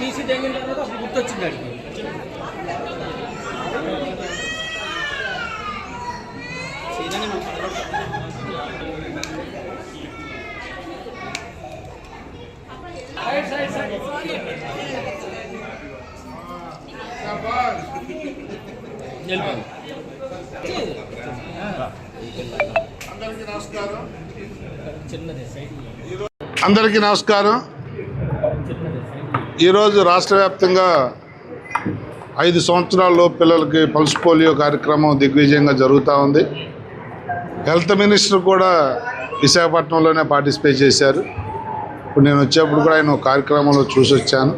తీసి తెగిన తర్వాత అప్పుడు గుర్తొచ్చింది అడిగి అందరికీ నమస్కారం. ఈరోజు రాష్ట్ర వ్యాప్తంగా 5 సంవత్సరాల్లో పిల్లలకి పల్స్ పోలియో కార్యక్రమం దిగ్విజయంగా జరుగుతూ ఉంది. హెల్త్ మినిస్టర్ కూడా విశాఖపట్నంలోనే పార్టిసిపేట్ చేశారు. ఇప్పుడు నేను వచ్చేప్పుడు కూడా ఆయన కార్యక్రమంలో చూసి వచ్చాను.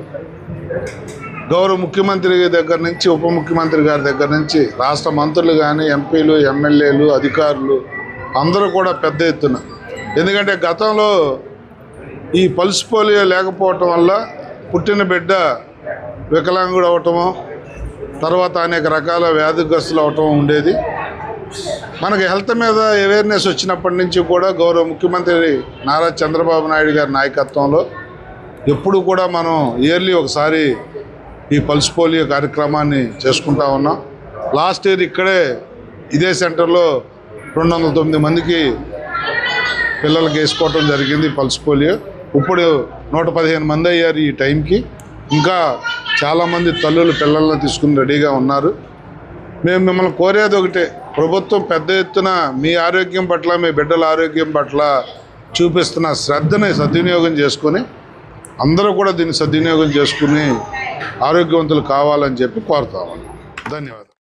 గౌరవ ముఖ్యమంత్రి దగ్గర నుంచి ఉప ముఖ్యమంత్రి గారి దగ్గర నుంచి రాష్ట్ర మంత్రులు కానీ ఎంపీలు ఎమ్మెల్యేలు అధికారులు అందరూ కూడా పెద్ద ఎత్తున, ఎందుకంటే గతంలో ఈ పల్స్ పోలియో లేకపోవటం వల్ల పుట్టిన బిడ్డ వికలాంగుడు అవటము, తర్వాత అనేక రకాల వ్యాధిగ్రస్తులు అవటం ఉండేది. మనకి హెల్త్ మీద అవేర్నెస్ వచ్చినప్పటి నుంచి కూడా గౌరవ ముఖ్యమంత్రి నారా చంద్రబాబు నాయుడు గారి నాయకత్వంలో ఎప్పుడు కూడా మనం ఇయర్లీ ఒకసారి ఈ పల్స్ పోలియో కార్యక్రమాన్ని చేసుకుంటా ఉన్నాం. లాస్ట్ ఇయర్ ఇక్కడే ఇదే సెంటర్లో 209 మందికి పిల్లలకి వేసుకోవటం జరిగింది పల్స్ పోలియో. ఇప్పుడు 115 మంది అయ్యారు ఈ టైంకి. ఇంకా చాలామంది తల్లులు పిల్లలను తీసుకుని రెడీగా ఉన్నారు. మేము మిమ్మల్ని కోరేది ఒకటే, ప్రభుత్వం పెద్ద ఎత్తున మీ ఆరోగ్యం పట్ల, మీ బిడ్డల ఆరోగ్యం పట్ల చూపిస్తున్న శ్రద్ధని సద్వినియోగం చేసుకొని అందరూ కూడా దీన్ని సద్వినియోగం చేసుకుని ఆరోగ్యవంతులు కావాలని చెప్పి కోరుతామని. ధన్యవాదాలు.